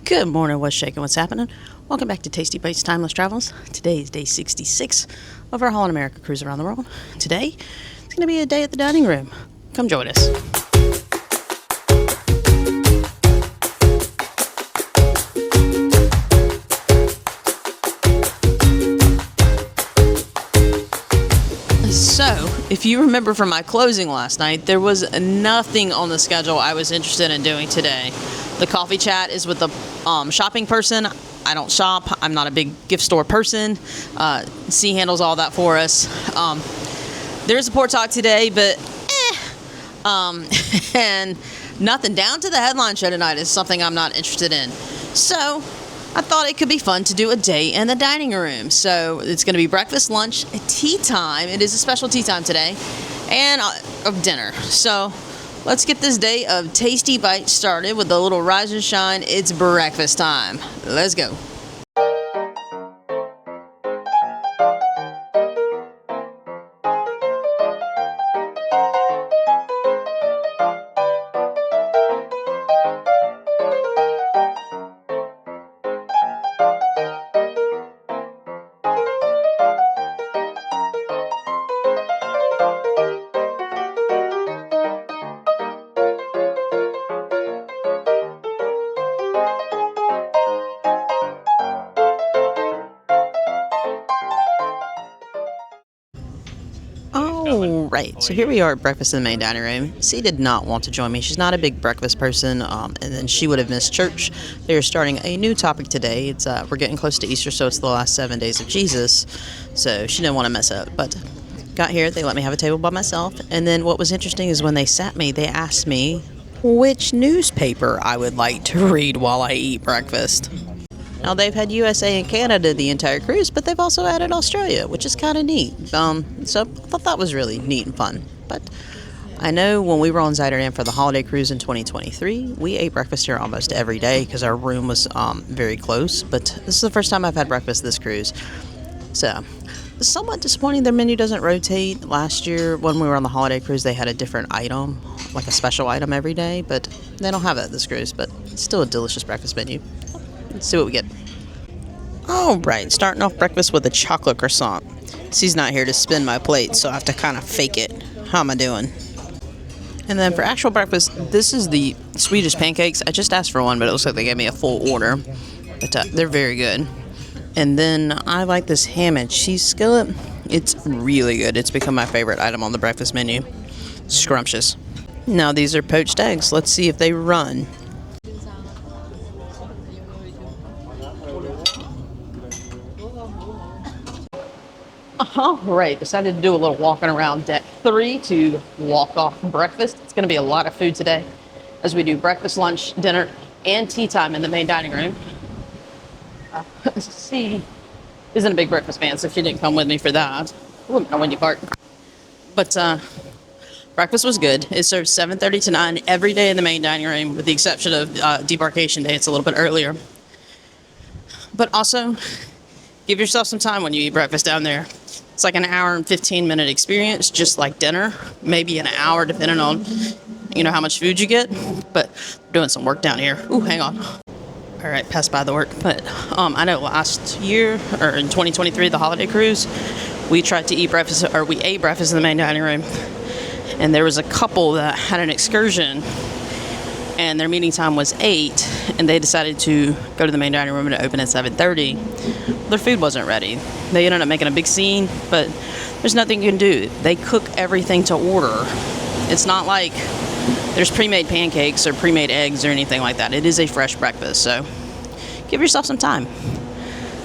Good morning, what's shaking, what's happening? Welcome back to Tasty Bites Timeless Travels. Today is day 66 of our Holland America cruise around the world. Today, it's going to be a day at the dining room. Come join us. So, if you remember from my closing last night, there was nothing on the schedule I was interested in doing today. The coffee chat is with the shopping person. I don't shop. I'm not a big gift store person. C handles all that for us. There is a port talk today, but and nothing down to the headline show tonight is something I'm not interested in. So I thought it could be fun to do a day in the dining room. So it's going to be breakfast, lunch, tea time. It is a special tea time today, and dinner. So let's get this day of Tasty Bites started with a little rise and shine. It's breakfast time. Let's go. Right, so here we are at breakfast in the main dining room. C did not want to join me. She's not a big breakfast person, and then she would have missed church. They're starting a new topic today. It's we're getting close to Easter, so it's the last 7 days of Jesus. So she didn't want to mess up, but got here. They let me have a table by myself. And then what was interesting is when they sat me, they asked me which newspaper I would like to read while I eat breakfast. Now, they've had USA and Canada the entire cruise, but they've also added Australia, which is kind of neat. So I thought that was really neat and fun. But I know when we were on Zuiderdam for the holiday cruise in 2023, we ate breakfast here almost every day because our room was very close. But this is the first time I've had breakfast this cruise. So it's somewhat disappointing their menu doesn't rotate. Last year, when we were on the holiday cruise, they had a different item, like a special item every day. But they don't have that this cruise, but it's still a delicious breakfast menu. Let's see what we get. All right, starting off breakfast with a chocolate croissant. C's not here to spin my plate, so I have to kind of fake it. How am I doing? And then for actual breakfast, this is the Swedish pancakes. I just asked for one, but it looks like they gave me a full order. But they're very good. And then I like this ham and cheese skillet. It's really good. It's become my favorite item on the breakfast menu. Scrumptious. Now these are poached eggs. Let's see if they run. All right, decided to do a little walking around deck 3 to walk off breakfast. It's going to be a lot of food today as we do breakfast, lunch, dinner, and tea time in the main dining room. C isn't a big breakfast fan, so she didn't come with me for that. Ooh, my windy part. But breakfast was good. It served 7:30 to 9 every day in the main dining room, with the exception of debarkation day. It's a little bit earlier. But also, give yourself some time when you eat breakfast down there. It's like an hour and 15-minute experience, just like dinner. Maybe an hour, depending on, how much food you get. But we're doing some work down here. Ooh, hang on. All right, passed by the work. But I know last year, or in 2023, the holiday cruise, we tried to eat breakfast, or we ate breakfast in the main dining room. And there was a couple that had an excursion, and their meeting time was 8, and they decided to go to the main dining room and open at 7:30. Their food wasn't ready. They ended up making a big scene, but there's nothing you can do. They cook everything to order. It's not like there's pre-made pancakes or pre-made eggs or anything like that. It is a fresh breakfast, so give yourself some time.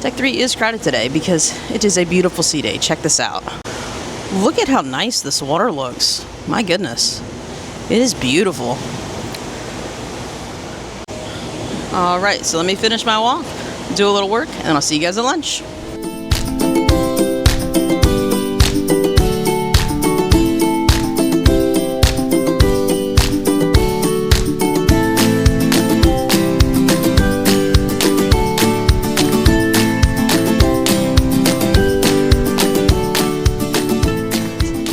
Deck 3 is crowded today because it is a beautiful sea day. Check this out. Look at how nice this water looks. My goodness. It is beautiful. All right, so let me finish my walk, do a little work, and I'll see you guys at lunch.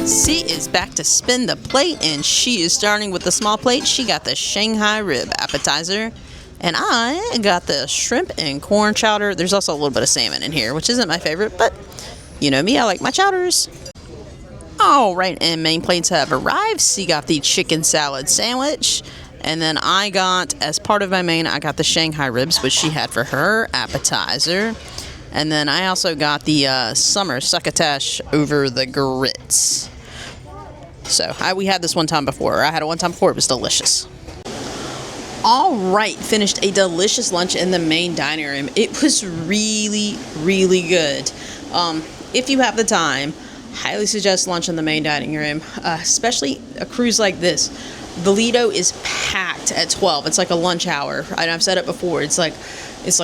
C is back to spin the plate, and she is starting with the small plate. She got the Shanghai rib appetizer. And I got the shrimp and corn chowder. There's also a little bit of salmon in here, which isn't my favorite, but you know me, I like my chowders. All right, and main plates have arrived. C got the chicken salad sandwich. And then I got, as part of my main, I got the Shanghai ribs, which she had for her appetizer. And then I also got the summer succotash over the grits. So we had this one time before. I had it one time before. It was delicious. All right, finished a delicious lunch in the main dining room. It was really, really good. If you have the time, highly suggest lunch in the main dining room, especially a cruise like this. The Lido is packed at 12. It's like a lunch hour. And I've said it before. It's like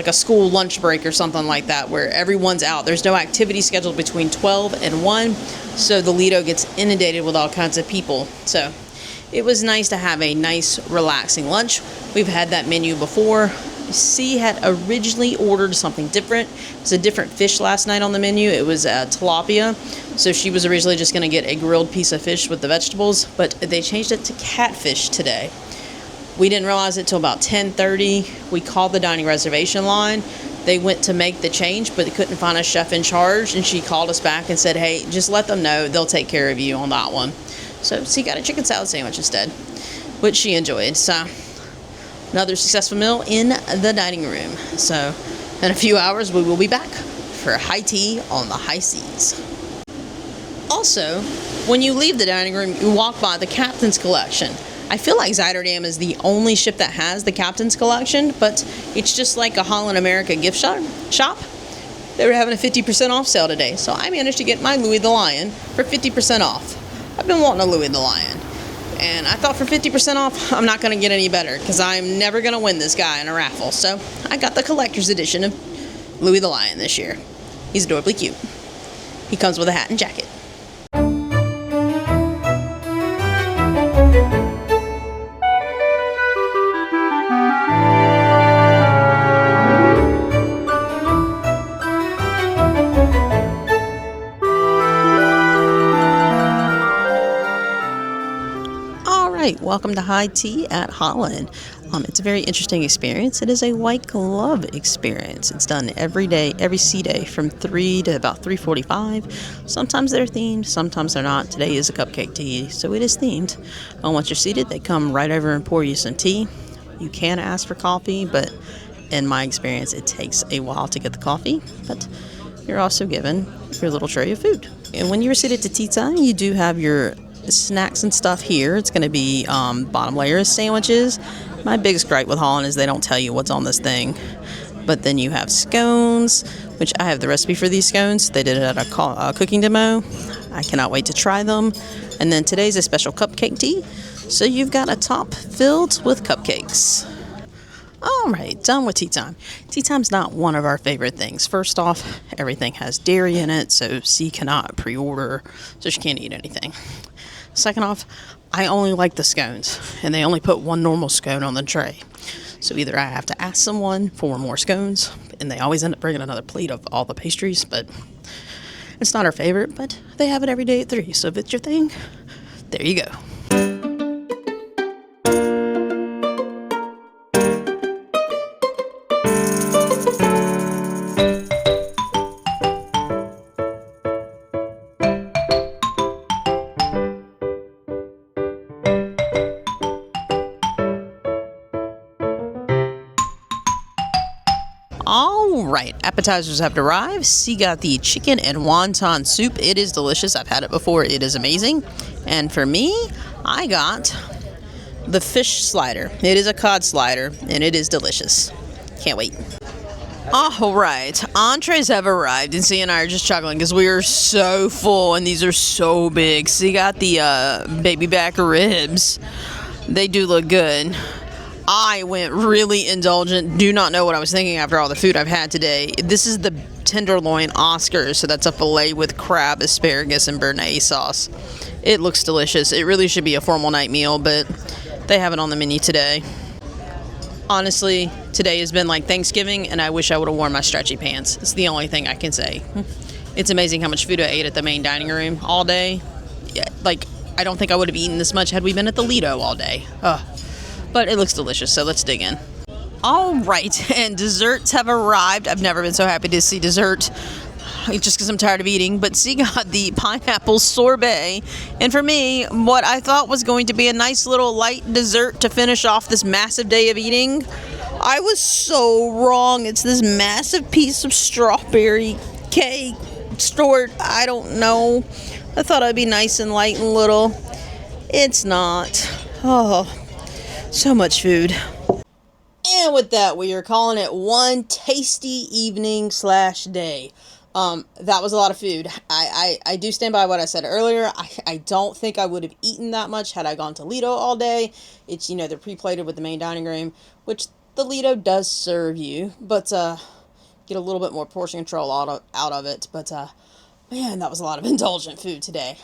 a school lunch break or something like that where everyone's out. There's no activity scheduled between 12 and 1. So the Lido gets inundated with all kinds of people. So it was nice to have a nice, relaxing lunch. We've had that menu before. C had originally ordered something different. It was a different fish last night on the menu. It was tilapia. So she was originally just going to get a grilled piece of fish with the vegetables, but they changed it to catfish today. We didn't realize it till about 10:30. We called the dining reservation line. They went to make the change, but they couldn't find a chef in charge, and she called us back and said, hey, just let them know. They'll take care of you on that one. So C got a chicken salad sandwich instead, which she enjoyed. So another successful meal in the dining room. So in a few hours, we will be back for high tea on the high seas. Also, when you leave the dining room, you walk by the Captain's Collection. I feel like Zuiderdam is the only ship that has the Captain's Collection, but it's just like a Holland America gift shop. They were having a 50% off sale today, so I managed to get my Louis the Lion for 50% off. I've been wanting a Louis the Lion, and I thought for 50% off, I'm not going to get any better, because I'm never going to win this guy in a raffle. So I got the collector's edition of Louis the Lion this year. He's adorably cute. He comes with a hat and jacket. Welcome to High Tea at Holland. It's a very interesting experience. It is a white glove experience. It's done every day, every sea day from 3 to about 3:45. Sometimes they're themed, sometimes they're not. Today is a cupcake tea, so it is themed. Once you're seated, they come right over and pour you some tea. You can ask for coffee, but in my experience, it takes a while to get the coffee. But you're also given your little tray of food. And when you're seated to tea time, you do have your snacks and stuff here. It's going to be bottom layer sandwiches. My biggest gripe with Holland is they don't tell you what's on this thing. But then you have scones, which I have the recipe for these scones. They did it at a cooking demo. I cannot wait to try them. And then today's a special cupcake tea. So you've got a top filled with cupcakes. All right, done with tea time. Tea time's not one of our favorite things. First off, everything has dairy in it, so C cannot pre-order, so she can't eat anything. Second off, I only like the scones, and they only put one normal scone on the tray. So either I have to ask someone for more scones, and they always end up bringing another plate of all the pastries, but it's not our favorite, but they have it every day at 3. So if it's your thing, there you go. All right, appetizers have arrived. C got the chicken and wonton soup. It is delicious. I've had it before. It is amazing. And for me, I got the fish slider. It is a cod slider, and it is delicious. Can't wait. All right, entrees have arrived, and C and I are just chuckling because we are so full, and these are so big. C got the baby back ribs. They do look good. I went really indulgent. Do not know what I was thinking after all the food I've had today. This is the tenderloin Oscars, so that's a filet with crab, asparagus, and béarnaise sauce. It looks delicious. It really should be a formal night meal, but they have it on the menu today. Honestly, today has been like Thanksgiving, and I wish I would have worn my stretchy pants. It's the only thing I can say. It's amazing how much food I ate at the main dining room all day. Yeah, like, I don't think I would have eaten this much had we been at the Lido all day. Ugh. But it looks delicious, so let's dig in. All right, and desserts have arrived. I've never been so happy to see dessert, just because I'm tired of eating. But C got the pineapple sorbet, and for me, what I thought was going to be a nice little light dessert to finish off this massive day of eating, I was so wrong. It's this massive piece of strawberry cake, stored, I don't know. I thought I'd be nice and light and little. It's not. Oh, so much food. And with that, we are calling it one tasty evening / day. That was a lot of food. I do stand by what I said earlier. I don't think I would have eaten that much had I gone to Lido all day. It's, they're pre-plated with the main dining room, which the Lido does serve you, but get a little bit more portion control out of it. But man, that was a lot of indulgent food today.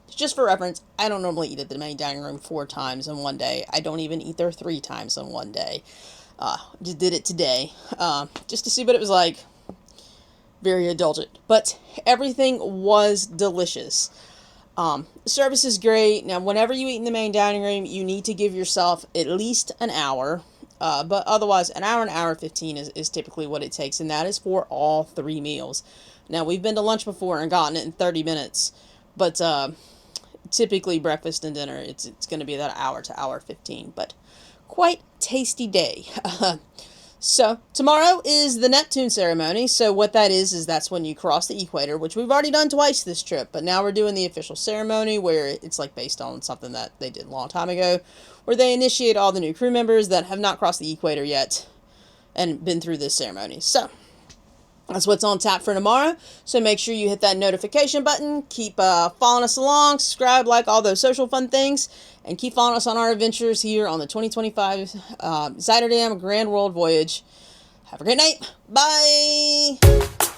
Just for reference, I don't normally eat at the main dining room 4 times in one day. I don't even eat there 3 times in one day. Just did it today, just to see what it was like. Very indulgent, but everything was delicious. Service is great. Now, whenever you eat in the main dining room, you need to give yourself at least an hour, but otherwise, an hour 15 is typically what it takes, and that is for all 3 meals. Now, we've been to lunch before and gotten it in 30 minutes, but typically breakfast and dinner, it's going to be that hour to hour 15, but quite tasty day. So tomorrow is the Neptune ceremony. So what that is that's when you cross the equator, which we've already done twice this trip, but now we're doing the official ceremony where it's like based on something that they did a long time ago, where they initiate all the new crew members that have not crossed the equator yet and been through this ceremony. So that's what's on tap for tomorrow. So make sure you hit that notification button. Keep following us along. Subscribe, like all those social fun things. And keep following us on our adventures here on the 2025 Zuiderdam Grand World Voyage. Have a great night. Bye.